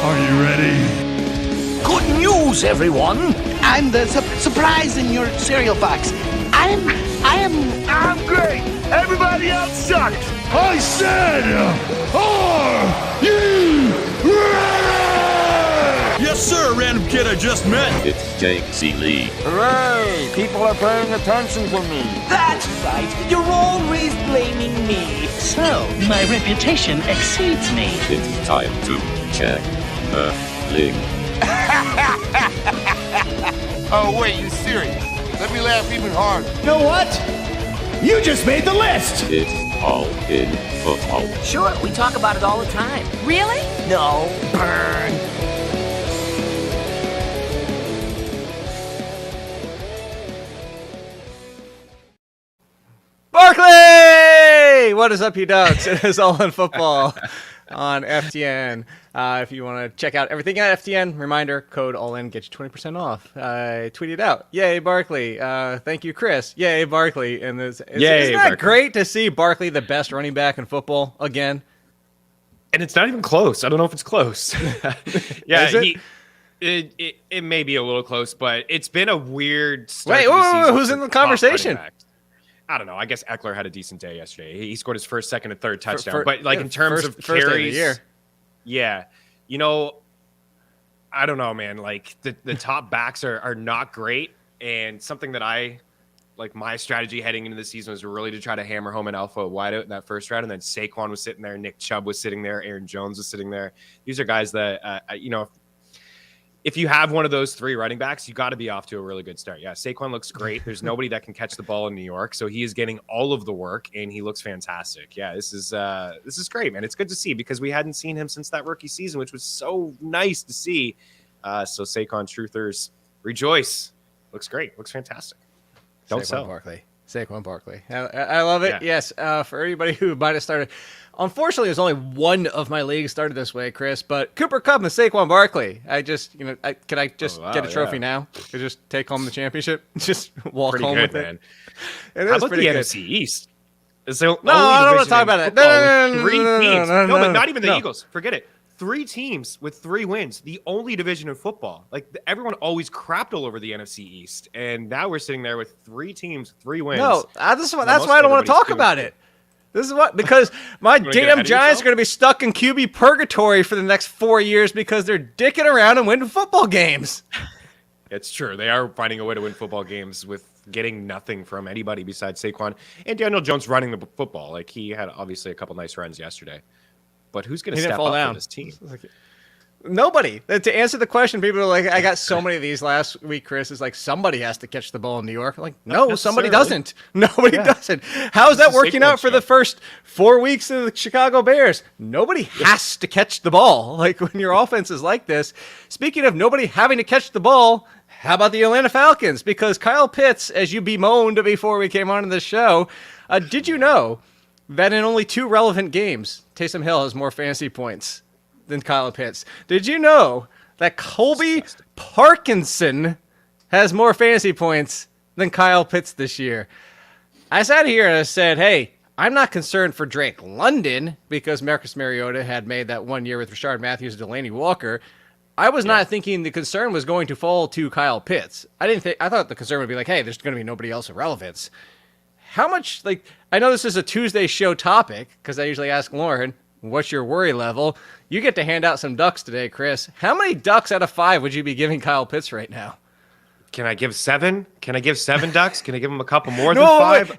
Are you ready? Good news, everyone! I'm the surprise in your cereal box. I'm great! Everybody else sucks! I said, are you ready? Yes, sir, random kid I just met. It's Ciely. Hooray! People are paying attention to me. That's right! You're always blaming me! So, my reputation exceeds me. It's time to check the link. Oh, wait, you serious? Let me laugh even harder. You know what? You just made the list! It's all in football. Sure, we talk about it all the time. Really? No, burn! Barkley! What is up, you dogs? It is All in Football on FTN. If you want to check out everything at FTN, reminder, code ALLIN gets you 20% off. Tweet it out. Yay, Barkley. Thank you, Chris. Yay, Barkley. And isn't that great to see Barkley, the best running back in football, again? And it's not even close. I don't know if it's close. Yeah, it may be a little close, but it's been a weird start. Wait, who's in the conversation? I don't know. I guess Eckler had a decent day yesterday. He scored his first, second, and third touchdown. But like in terms of carries, yeah, you know, I don't know, man. Like the top backs are not great, and something that I like my strategy heading into the season was really to try to hammer home an alpha wideout in that first round, and then Saquon was sitting there, Nick Chubb was sitting there, Aaron Jones was sitting there. These are guys that you know. If you have one of those three running backs, you got to be off to a really good start. Yeah, Saquon looks great. There's nobody that can catch the ball in New York, so he is getting all of the work, and he looks fantastic. Yeah, this is great, man. It's good to see because we hadn't seen him since that rookie season, which was so nice to see. So Saquon truthers, rejoice. Looks great. Looks fantastic. Don't sell. Saquon Barkley. I love it. Yeah. Yes, for everybody who might have started. Unfortunately, there's only one of my leagues started this way, Chris, but Cooper Kupp and Saquon Barkley. I just, can I just get a trophy now? Could just take home the championship? Just walk pretty home good, with man. It How is about pretty the good. NFC East? It's the I don't want to talk about it. No, three teams. No, but not even the no. Eagles. Forget it. 3 teams with 3 wins. The only division in football. Like everyone always crapped all over the NFC East, and now we're sitting there with 3 teams, 3 wins. No, that's why I don't want to talk about it. This is because my damn Giants are going to be stuck in QB purgatory for the next 4 years because they're dicking around and winning football games. It's true. They are finding a way to win football games with getting nothing from anybody besides Saquon and Daniel Jones running the football. Like he had obviously a couple nice runs yesterday. But who's going to step up for this team? Nobody. To answer the question, people are like, I got so many of these last week, Chris. Is like, somebody has to catch the ball in New York. I'm like, no, somebody doesn't. Nobody doesn't. How is that working out for the first 4 weeks of the Chicago Bears? Nobody has to catch the ball. Like, when your offense is like this. Speaking of nobody having to catch the ball, how about the Atlanta Falcons? Because Kyle Pitts, as you bemoaned before we came on to this show, did you know that in only 2 relevant games, Taysom Hill has more fantasy points than Kyle Pitts? Did you know that Colby Parkinson has more fantasy points than Kyle Pitts this year? I sat here and I said, hey, I'm not concerned for Drake London because Marcus Mariota had made that 1 year with Rashard Matthews and Delaney Walker. I was not thinking the concern was going to fall to Kyle Pitts. I thought the concern would be like, hey, there's going to be nobody else of relevance. How much, I know this is a Tuesday show topic because I usually ask Lauren, what's your worry level? You get to hand out some ducks today, Chris. How many ducks out of 5 would you be giving Kyle Pitts right now? Can I give 7? Can I give 7 ducks? Can I give him a couple more than 5?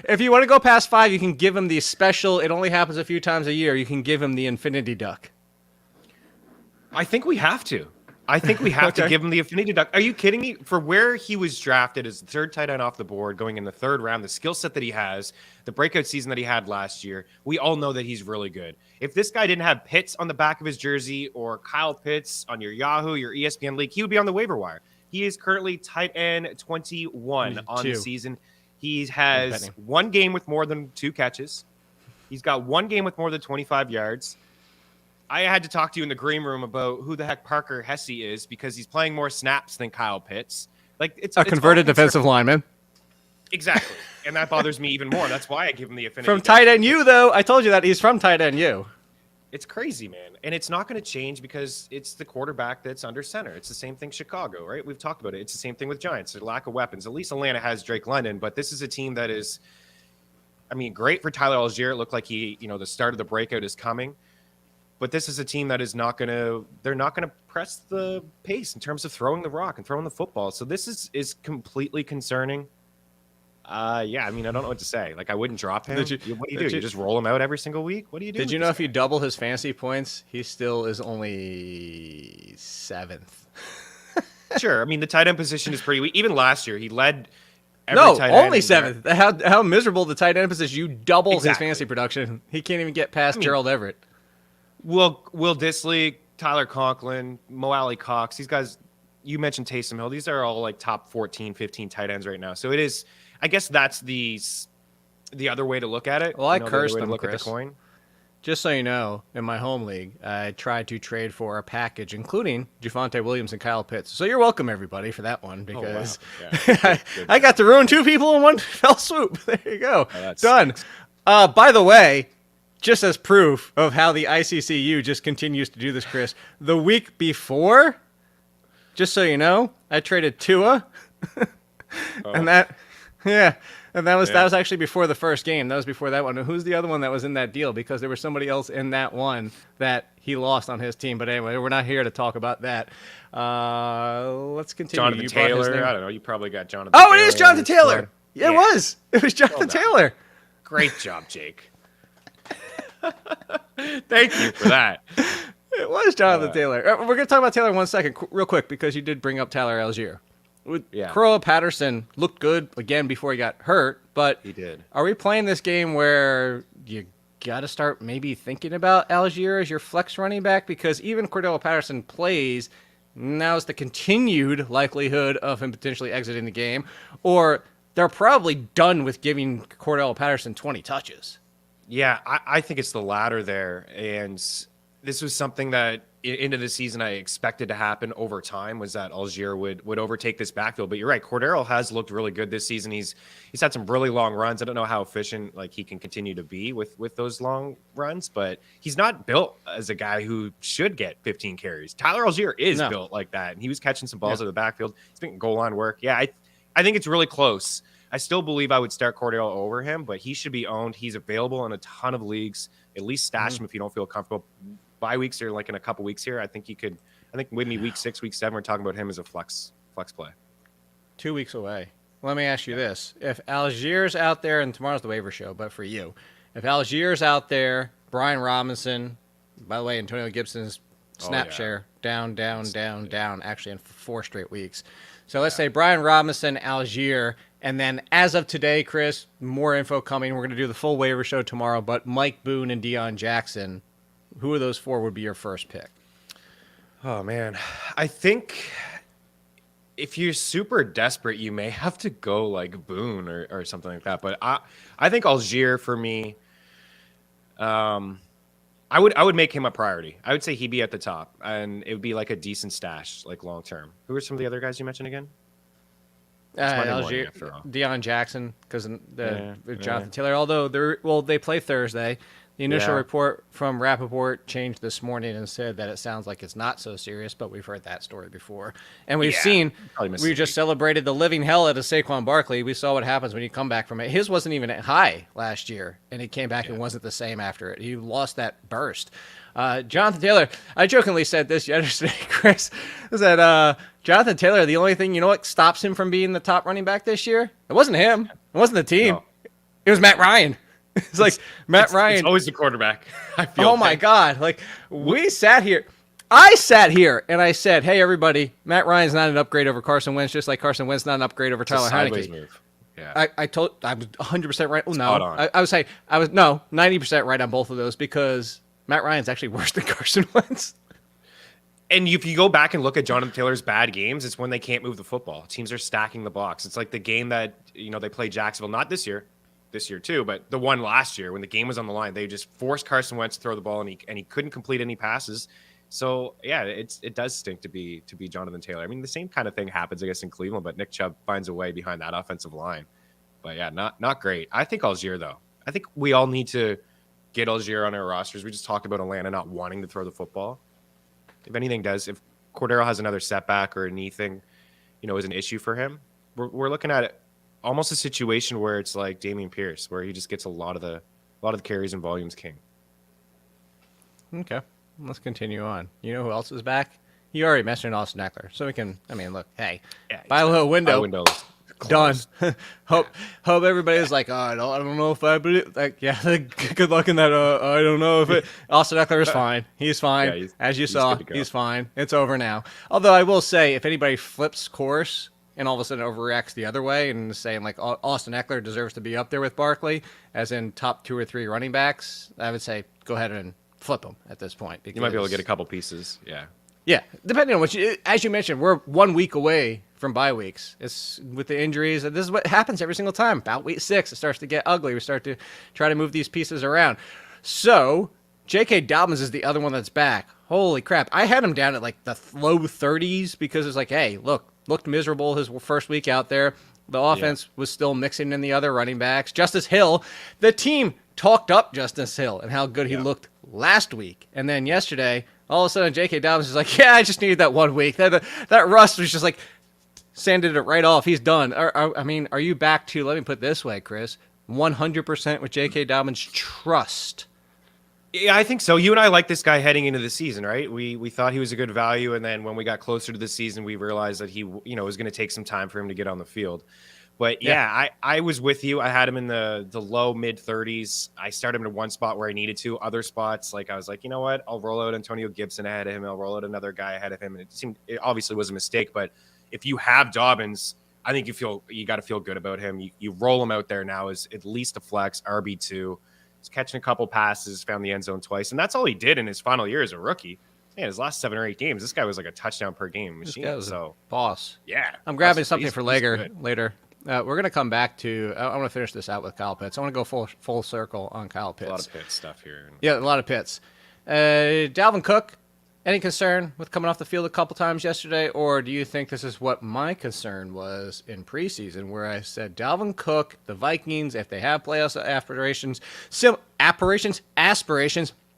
If you want to go past 5, you can give him the special, it only happens a few times a year, you can give him the infinity duck. I think we have to. To give him the affinity duck. Are you kidding me? For where he was drafted as the 3rd tight end off the board, going in the 3rd round, the skill set that he has, the breakout season that he had last year, we all know that he's really good. If this guy didn't have Pitts on the back of his jersey or Kyle Pitts on your Yahoo, your ESPN league, he would be on the waiver wire. He is currently tight end 21 on the season. He has 1 game with more than 2 catches. He's got 1 game with more than 25 yards. I had to talk to you in the green room about who the heck Parker Hesse is because he's playing more snaps than Kyle Pitts. It's converted defensive lineman. Exactly. And that bothers me even more. That's why I give him the affinity. From tight end U, though. I told you that he's from tight end U. It's crazy, man. And it's not going to change because it's the quarterback that's under center. It's the same thing Chicago, right? We've talked about it. It's the same thing with Giants. There's a lack of weapons. At least Atlanta has Drake London, but this is a team that is, I mean, great for Tyler Allgeier. It looked like he, the start of the breakout is coming. But this is a team that is not going to – they're not going to press the pace in terms of throwing the rock and throwing the football. So this is completely concerning. Yeah, I mean, I don't know what to say. Like, I wouldn't drop him. What do you do? You just roll him out every single week? What do you do? Did you know if you double his fantasy points, he still is only 7th? Sure. I mean, the tight end position is pretty weak. Even last year, he led every tight end. Only 7th. How miserable the tight end position. You double his fantasy production. He can't even get past Gerald Everett. Will Dissly, Tyler Conklin, Mo Alley Cox, these guys, you mentioned Taysom Hill. These are all like top 14, 15 tight ends right now. So it is – I guess that's the other way to look at it. Well, I cursed them, look Chris. At the coin. Just so you know, in my home league, I tried to trade for a package, including Javonte Williams and Kyle Pitts. So you're welcome, everybody, for that one, because I got to ruin 2 people in one fell swoop. There you go. Done. By the way, just as proof of how the ICCU just continues to do this, Chris, the week before, just so you know, I traded Tua, and that was actually before the first game. That was before that one. Who's the other one that was in that deal? Because there was somebody else in that one that he lost on his team. But anyway, we're not here to talk about that. Let's continue. Jonathan Taylor. I don't know. You probably got Jonathan. Oh, Taylor. It is Jonathan Taylor. Yeah, it was. It was Jonathan Taylor. Great job, Jake. Thank you for that. It was Jonathan Taylor. We're going to talk about Taylor in 1 second, real quick, because you did bring up Tyler Allgeier. Corolla Patterson looked good again before he got hurt, but he did. Are we playing this game where you got to start maybe thinking about Allgeier as your flex running back? Because even Cordell Patterson plays, now's the continued likelihood of him potentially exiting the game, or they're probably done with giving Cordell Patterson 20 touches. Yeah, I think it's the latter there, and this was something that into the season I expected to happen over time, was that Allgeier would overtake this backfield. But you're right, Cordero has looked really good this season. He's had some really long runs. I don't know how efficient he can continue to be with those long runs, but he's not built as a guy who should get 15 carries. Tyler Allgeier is built like that, and he was catching some balls out of the backfield. He's been goal line work. Yeah, I think it's really close. I still believe I would start Cordero over him, but he should be owned. He's available in a ton of leagues. At least stash him if you don't feel comfortable. Bye weeks or in a couple weeks here, I think you could. I think maybe week 6, week 7, we're talking about him as a flex play. 2 weeks away. Let me ask you this: if Allgeier's out there, and tomorrow's the waiver show, but for you, if Allgeier's out there, Brian Robinson, by the way, Antonio Gibson's snap share down, actually in 4 straight weeks. So let's say Brian Robinson, Allgeier, and then as of today, Chris, more info coming. We're going to do the full waiver show tomorrow, but Mike Boone and Deion Jackson. Who of those 4 would be your first pick? Oh, man. I think if you're super desperate, you may have to go like Boone or something like that. But I think Allgeier for me, I would make him a priority. I would say he'd be at the top, and it would be like a decent stash, like long term. Who are some of the other guys you mentioned again? Allgeier, Deion Jackson, because Jonathan Taylor. Although they play Thursday. The initial report from Rappaport changed this morning and said that it sounds like it's not so serious, but we've heard that story before. And we've seen, we just celebrated the living hell out of Saquon Barkley. We saw what happens when you come back from it. His wasn't even high last year, and he came back and wasn't the same after it. He lost that burst. Jonathan Taylor, I jokingly said this yesterday, Chris, is that Jonathan Taylor, the only thing, you know what stops him from being the top running back this year? It wasn't him. It wasn't the team. No. It was Matt Ryan. It's like Matt Ryan. It's always the quarterback. I feel. Oh my God! We sat here. I sat here and I said, "Hey, everybody, Matt Ryan's not an upgrade over Carson Wentz, just like Carson Wentz not an upgrade over Tyler Heineke." Move. Yeah. I was 100% right. Well, no, I would say I was 90% right on both of those because Matt Ryan's actually worse than Carson Wentz. And if you go back and look at Jonathan Taylor's bad games, it's when they can't move the football. Teams are stacking the box. It's like the game that they played Jacksonville, not this year too, but the one last year when the game was on the line, they just forced Carson Wentz to throw the ball and he couldn't complete any passes. So yeah, it does stink to be Jonathan Taylor. I mean, the same kind of thing happens, I guess, in Cleveland, but Nick Chubb finds a way behind that offensive line. But yeah, not great. I think Allgeier though. I think we all need to get Allgeier on our rosters. We just talked about Atlanta not wanting to throw the football. If anything does, if Cordero has another setback or a knee thing, is an issue for him, we're looking at it almost a situation where it's like Dameon Pierce, where he just gets a lot of the carries and volumes king. Okay, let's continue on. You know who else is back? You already mentioned Austin Eckler, so we can. I mean, look, hey, buy a little window. Done. hope everybody's like, oh, I don't know if I believe. Like, yeah, good luck in that. I don't know if it. Austin Eckler is fine. He's fine. Yeah, as you saw, he's fine. It's over now. Although I will say, if anybody flips course and all of a sudden overreacts the other way and is saying like Austin Eckler deserves to be up there with Barkley, as in top 2 or 3 running backs, I would say go ahead and flip him at this point. You might be able to get a couple pieces. Yeah. Yeah, depending on what as you mentioned, we're 1 week away from bye weeks. It's with the injuries. This is what happens every single time. About week 6, it starts to get ugly. We start to try to move these pieces around. So, J.K. Dobbins is the other one that's back. Holy crap. I had him down at like the low 30s because it's like, hey, looked miserable his first week out there. The offense was still mixing in the other running backs. Justice Hill, the team talked up Justice Hill and how good he looked last week. And then yesterday, all of a sudden, J.K. Dobbins is like, yeah, I just needed that 1 week. That rust was just like, sanded it right off. He's done. Are you back to, let me put it this way, Chris, 100% with J.K. Dobbins trust? Yeah, I think so. You and I like this guy heading into the season, right? We thought he was a good value, and then when we got closer to the season, we realized that he, was going to take some time for him to get on the field. But I was with you. I had him in the low mid 30s. I started him in one spot where I needed to. Other spots, like I was like, you know what? I'll roll out Antonio Gibson ahead of him. I'll roll out another guy ahead of him. And it obviously was a mistake. But if you have Dobbins, I think you got to feel good about him. You roll him out there now as at least a flex RB2. He's catching a couple passes, found the end zone twice, and that's all he did in his final year as a rookie. Man, his last 7 or 8 games, this guy was like a touchdown per game machine. This guy was a boss. Yeah, I'm grabbing something for later. We're going to come back to. I want to finish this out with Kyle Pitts. I want to go full circle on Kyle Pitts. A lot of Pitts stuff here. Yeah, a lot of Pitts. Dalvin Cook. Any concern with coming off the field a couple times yesterday, or do you think this is what my concern was in preseason, where I said Dalvin Cook, the Vikings, if they have playoff aspirations,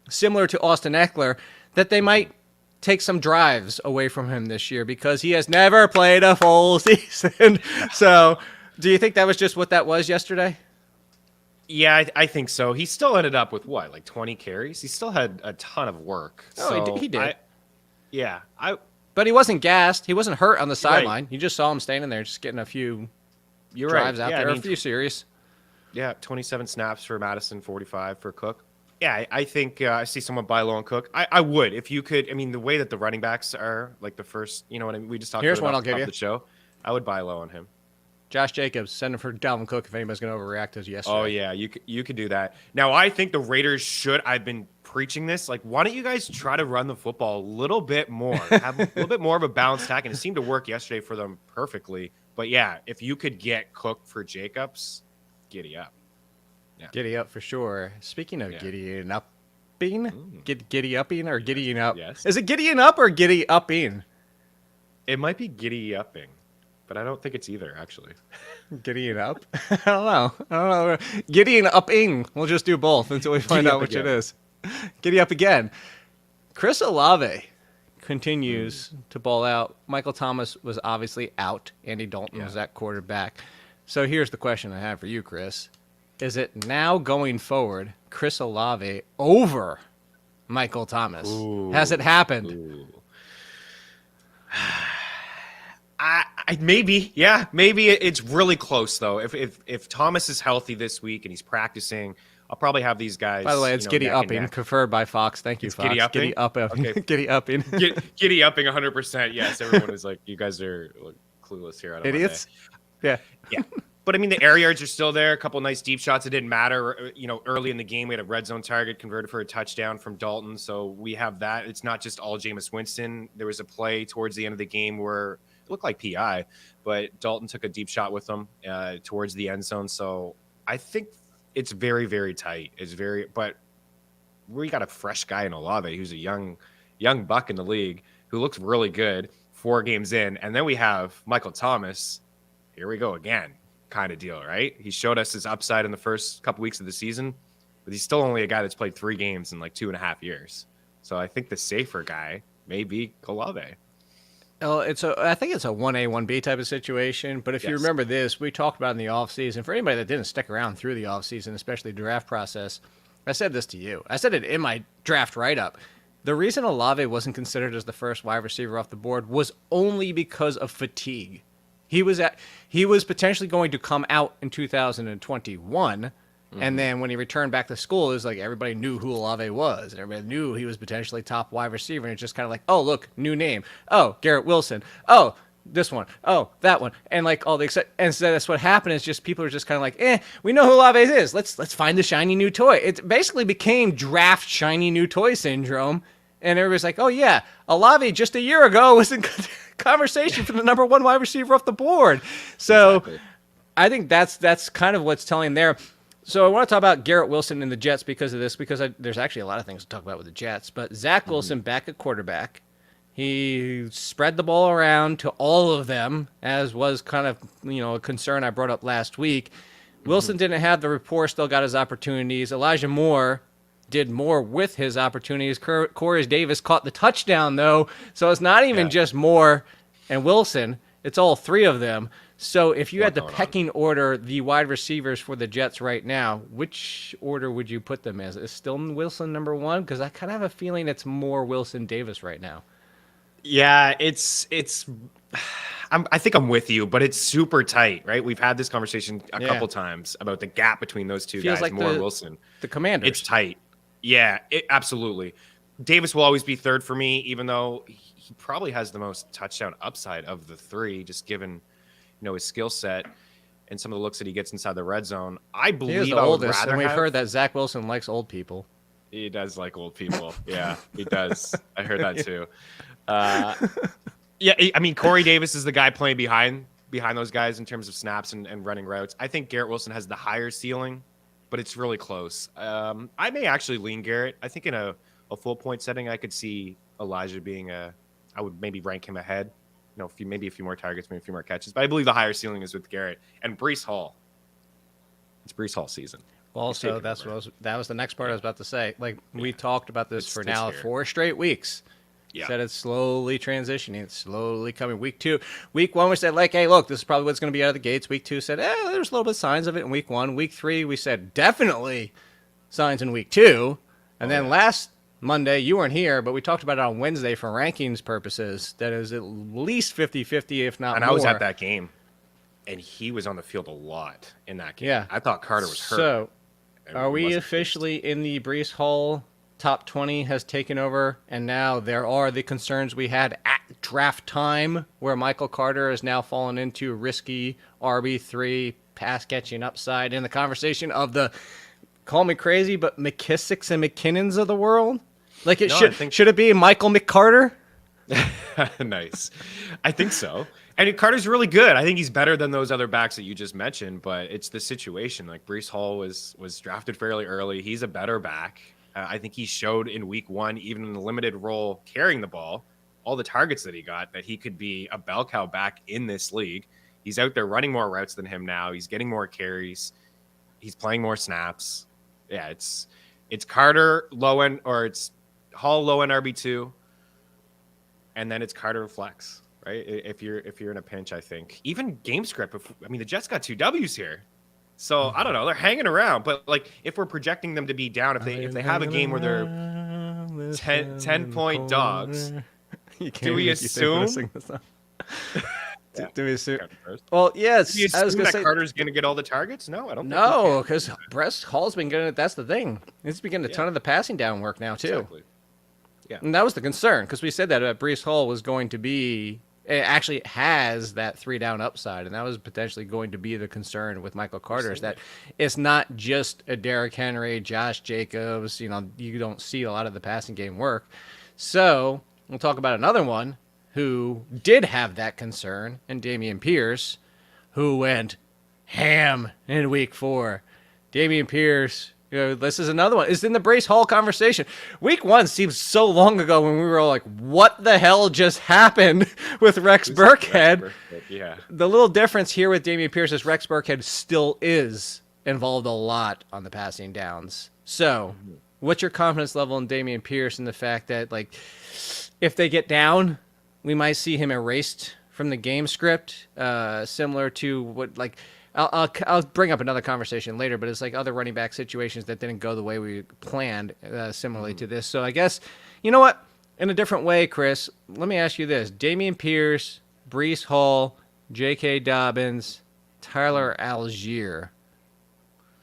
similar to Austin Eckler, that they might take some drives away from him this year because he has never played a full season. So, do you think that was just what that was yesterday? Yeah, I think so. He still ended up with what, like 20 carries? He still had a ton of work. Oh, so he did. But he wasn't gassed. He wasn't hurt on the sideline. Right. You just saw him standing there, just getting a few drives out there, a few series. Yeah, 27 snaps for Madison, 45 for Cook. Yeah, I think I see someone buy low on Cook. I would, if you could. I mean, the way that the running backs are, like the first, you know what I mean? We just talked about one I'll give you. The show. I would buy low on him. Josh Jacobs, send him for Dalvin Cook if anybody's going to overreact as yesterday. Oh, yeah, you could do that. Now, I think the Raiders should. I've been preaching this. Like, why don't you guys try to run the football a little bit more? Have a little bit more of a balanced attack, and it seemed to work yesterday for them perfectly. But, yeah, if you could get Cook for Jacobs, giddy up. Yeah. Giddy up for sure. Speaking of giddying upping, giddy upping or giddying up? Yes. Is it giddying up or giddy upping? It might be giddy upping. But I don't think it's either, actually. Giddying up? I don't know. Giddying upping. We'll just do both until we find out which it is. Giddy up again. Chris Olave continues to ball out. Michael Thomas was obviously out. Andy Dalton was at quarterback. So here's the question I have for you, Chris. Is it now going forward Chris Olave over Michael Thomas? Ooh. Has it happened? Ooh. Maybe it's really close though. If Thomas is healthy this week and he's practicing, I'll probably have these guys. By the way, it's giddy upping, preferred by Fox. Thank you, Fox. Giddy upping. Giddy upping. Okay. Giddy upping. Giddy upping 100%. Yes, everyone is like, you guys are clueless here. Idiots. Yeah. But I mean, the air yards are still there. A couple nice deep shots. It didn't matter. Early in the game, we had a red zone target converted for a touchdown from Dalton. So we have that. It's not just all Jameis Winston. There was a play towards the end of the game where it looked like PI, but Dalton took a deep shot with them towards the end zone. So I think it's very, very tight. But we got a fresh guy in Olave who's a young buck in the league who looks really good 4 games in. And then we have Michael Thomas. Here we go again. Kind of deal, right? He showed us his upside in the first couple weeks of the season. but he's still only a guy that's played 3 games in like 2.5 years. So I think the safer guy may be Olave. Oh, I think it's a 1A, 1B type of situation. But if you remember this, we talked about in the offseason. For anybody that didn't stick around through the offseason, especially the draft process, I said this to you. I said it in my draft write-up. The reason Olave wasn't considered as the first wide receiver off the board was only because of fatigue. He was potentially going to come out in 2021, and then when he returned back to school, it was like everybody knew who Olave was, and everybody knew he was potentially top wide receiver, and it's just kind of like, oh, look, new name. Oh, Garrett Wilson. Oh, this one. Oh, that one. And like all the and so that's what happened is just people are just kind of like, we know who Olave is. Let's find the shiny new toy. It basically became draft shiny new toy syndrome, and everybody's like, oh yeah, Olave just a year ago was in conversation for the number 1 wide receiver off the board. So I think that's kind of what's telling there. So I want to talk about Garrett Wilson and the Jets because of this, because there's actually a lot of things to talk about with the Jets. But Zach Wilson back at quarterback. He spread the ball around to all of them, as was kind of a concern I brought up last week. Wilson didn't have the rapport, still got his opportunities. Elijah Moore did more with his opportunities. Corey Davis caught the touchdown, though. So it's not even just Moore and Wilson. It's all 3 of them. So if you had to pecking order the wide receivers for the Jets right now, which order would you put them as? Is still Wilson number 1? Because I kind of have a feeling it's more Wilson Davis right now. Yeah, I think I'm with you, but it's super tight, right? We've had this conversation a couple times about the gap between those 2 guys, like Moore and Wilson. The Commanders. It's tight. Yeah, absolutely. Davis will always be 3rd for me, even though he probably has the most touchdown upside of the 3, just given his skill set and some of the looks that he gets inside the red zone. I believe he is the oldest, and we've heard that Zach Wilson likes old people. He does like old people. Yeah, he does. I heard that too. Yeah, I mean, Corey Davis is the guy playing behind those guys in terms of snaps and running routes. I think Garrett Wilson has the higher ceiling, but it's really close. I may actually lean Garrett. I think in a full point setting, I could see Elijah being I would maybe rank him ahead. Maybe a few more targets, maybe a few more catches. But I believe the higher ceiling is with Garrett and Breece Hall. It's Breece Hall season. Also, that was the next part I was about to say. Like we talked about this for now 4 straight weeks. Yeah. Said it's slowly transitioning. It's slowly coming. Week 2. Week 1, we said, like, hey, look, this is probably what's going to be out of the gates. Week 2 said, there's a little bit of signs of it in week 1. Week 3, we said, definitely signs in week 2. And then last Monday, you weren't here, but we talked about it on Wednesday for rankings purposes. That is at least 50-50, if not more. And I was at that game, and he was on the field a lot in that game. Yeah. I thought Carter was hurt. So, are we officially in the Breece Hall top 20 has taken over, and now there are the concerns we had at draft time where Michael Carter has now fallen into risky RB3 pass catching upside in the conversation of the, call me crazy, but McKissicks and McKinnons of the world? Like should it be Michael McCarter? Nice. I think so. And Carter's really good. I think he's better than those other backs that you just mentioned, but it's the situation. Like Breece Hall was drafted fairly early. He's a better back. I think he showed in week 1, even in the limited role carrying the ball, all the targets that he got, that he could be a bell cow back in this league. He's out there running more routes than him now. He's getting more carries. He's playing more snaps. Yeah, it's Carter low end, or it's Hall low end RB2, and then it's Carter flex, right? If you're in a pinch, I think even game script. The Jets got 2 W's here. So I don't know. They're hanging around, but like if we're projecting them to be down, if they have a game where they're 10-point dogs, do we assume? Do we assume? Well, yes. Do you assume that Carter's going to get all the targets? No, I don't. No, because Breece Hall's been getting it. That's the thing. He's been getting a ton of the passing down work now too. Exactly. Yeah, and that was the concern because we said that Breece Hall was going to be. It actually has that 3 down upside, and that was potentially going to be the concern with Michael Carter, is that it's not just a Derrick Henry, Josh Jacobs. You don't see a lot of the passing game work. So we'll talk about another one who did have that concern, and Dameon Pierce, who went ham in week 4. Dameon Pierce, this is another one. It's in the Breece Hall conversation. Week 1 seems so long ago when we were all like, what the hell just happened with Rex Burkhead? Yeah. The little difference here with Dameon Pierce is Rex Burkhead still is involved a lot on the passing downs. So, what's your confidence level in Dameon Pierce and the fact that, like, if they get down, we might see him erased from the game script, similar to what, like, I'll bring up another conversation later, but it's like other running back situations that didn't go the way we planned, similarly to this. So I guess, you know what? In a different way, Chris, let me ask you this. Dameon Pierce, Breece Hall, J.K. Dobbins, Tyler Allgeier.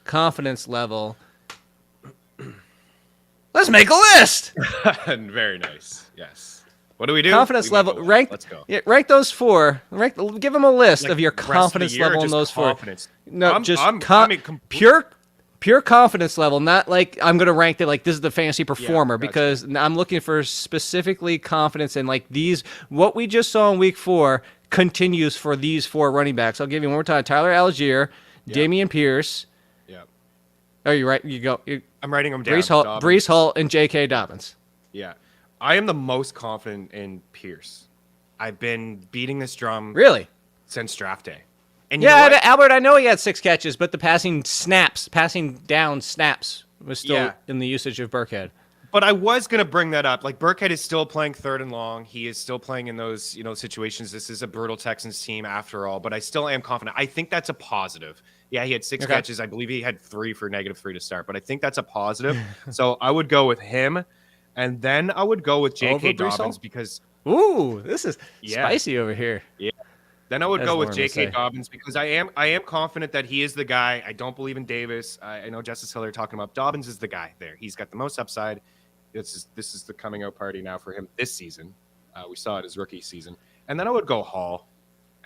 Confidence level. Let's make a list! Very nice. Yes. What do we do? Confidence level. Let's go. Yeah, rank those four. Give them a list of your confidence level in those four. No, pure confidence level. Not like I'm going to rank it like this is the fantasy performer, because I'm looking for specifically confidence in like these. What we just saw in week 4 continues for these 4 running backs. I'll give you one more time. Tyler Allgeier, Dameon Pierce. Yeah. Oh, you're right. You go. I'm writing them down. Breece Hall, and J.K. Dobbins. Yeah. I am the most confident in Pierce. I've been beating this drum really since draft day. And yeah, Albert, I know he had 6 catches, but the passing down snaps was still in the usage of Burkhead. But I was going to bring that up. Like, Burkhead is still playing 3rd and long. He is still playing in those, situations. This is a brutal Texans team after all, but I still am confident. I think that's a positive. Yeah, he had 6 catches. I believe he had 3 for -3 to start, but I think that's a positive. So I would go with him. And then I would go with J.K. Dobbins because... Ooh, this is spicy over here. Yeah. Then I would go with J.K. Dobbins because I am confident that he is the guy. I don't believe in Davis. I know Justice Hiller talking about Dobbins is the guy there. He's got the most upside. This is the coming out party now for him this season. We saw it his rookie season. And then I would go Hall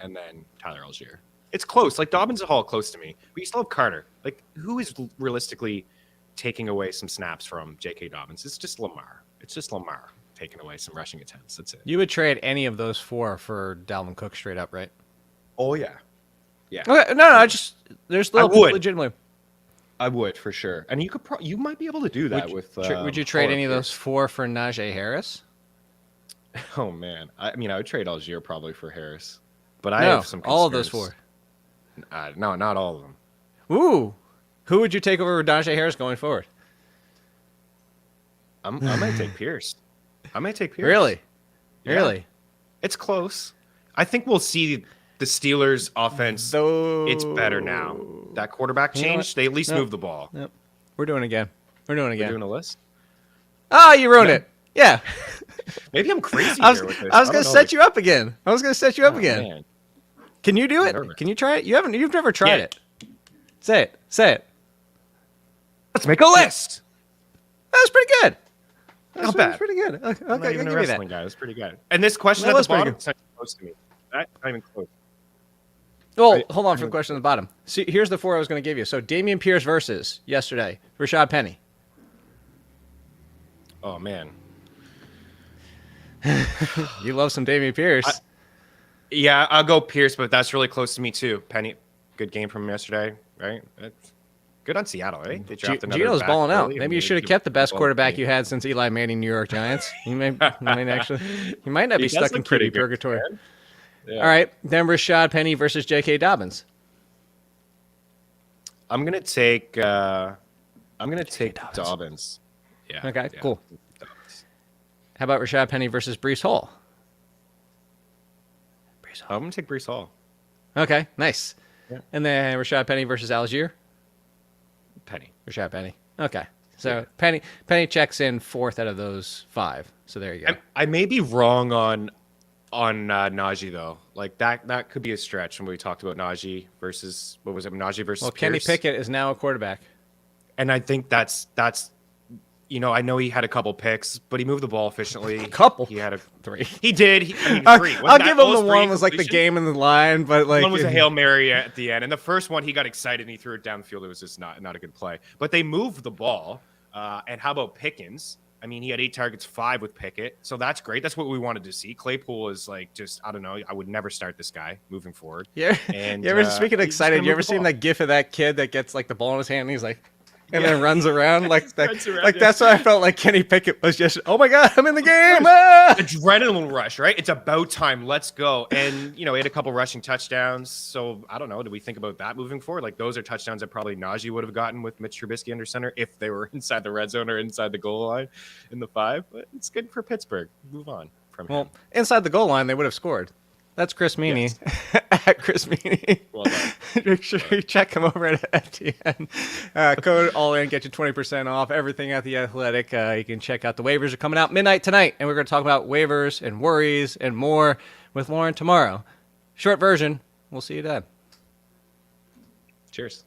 and then Tyler Allgeier. It's close. Like, Dobbins and Hall close to me. But you still have Carter. Like, who is realistically taking away some snaps from J.K. Dobbins? It's just Lamar. It's just Lamar taking away some rushing attempts. That's it. You would trade any of those 4 for Dalvin Cook straight up, right? Oh, yeah. Yeah. Okay, no, there's little legitimately. I would, for sure. And you might be able to do that would you trade any of those 4 for Najee Harris? Oh, man. I would trade Allgeier probably for Harris. But I have some concerns. All of those 4. No, not all of them. Ooh. Who would you take over Najee Harris going forward? I might take Pierce. Really? Yeah. Really? It's close. I think we'll see the Steelers' offense. It's better now. That quarterback change, they at least move the ball. Yep. We're doing it again. We're doing a list? Oh, you ruined it. Yeah. Maybe I'm crazy here with this. I was going to set you up again. Man. Can you do it? Can you try it? You've never tried it. Say it. Let's make a list. That was pretty good. Not bad. Pretty good. Okay, I'm not even a wrestling guy. It was pretty good. And this question at the bottom is not close to me. Not even close. Well, hold on for the question at the bottom. See, here's the 4 I was going to give you. So, Dameon Pierce versus yesterday, Rashad Penny. Oh, man. You love some Dameon Pierce. Yeah, I'll go Pierce, but that's really close to me too. Penny, good game from yesterday, right? Good on Seattle, right? They dropped another Gino's balling out. Maybe you should have kept the best quarterback game. you had since Eli Manning, New York Giants. He might not be stuck in QB purgatory. Yeah. All right, then Rashad Penny versus J.K. Dobbins. I'm gonna take Dobbins. Yeah. Okay. Yeah. Cool. Dobbins. How about Rashad Penny versus Breece Hall? I'm gonna take Breece Hall. Okay. Nice. Yeah. And then Rashad Penny versus Allgeier. Rashad Penny. Okay. So Penny checks in 4th out of those 5. So there you go. I may be wrong on Najee though. Like that could be a stretch when we talked about Najee versus Najee versus Well, Pierce. Kenny Pickett is now a quarterback. And I think that's I know he had a couple picks, but he moved the ball efficiently. A couple? He had 3. He did. 3. I'll give him the one was like the game in the line, but like one was a Hail Mary at the end. And the first one, he got excited and he threw it down the field. It was just not a good play. But they moved the ball. And how about Pickens? I mean, he had 8 targets, 5 with Pickett. So that's great. That's what we wanted to see. Claypool is like just, I don't know. I would never start this guy moving forward. Yeah. And you ever, speaking of excited, you ever seen that gif of that kid that gets like the ball in his hand and he's like, and then runs around like that's why I felt like Kenny Pickett was just, oh my God, I'm in the game. Adrenaline rush, right? It's about time. Let's go. And, he had a couple rushing touchdowns. So I don't know. Do we think about that moving forward? Like those are touchdowns that probably Najee would have gotten with Mitch Trubisky under center if they were inside the red zone or inside the goal line in the 5. But it's good for Pittsburgh. Move on from him. Well, inside the goal line, they would have scored. That's Chris Meaney. Yes. At Chris Meaney. Well done. Make sure you check him over at FTN. Code all in, get you 20% off everything at The Athletic. You can check out the waivers are coming out midnight tonight, and we're going to talk about waivers and worries and more with Lauren tomorrow. Short version. We'll see you then. Cheers.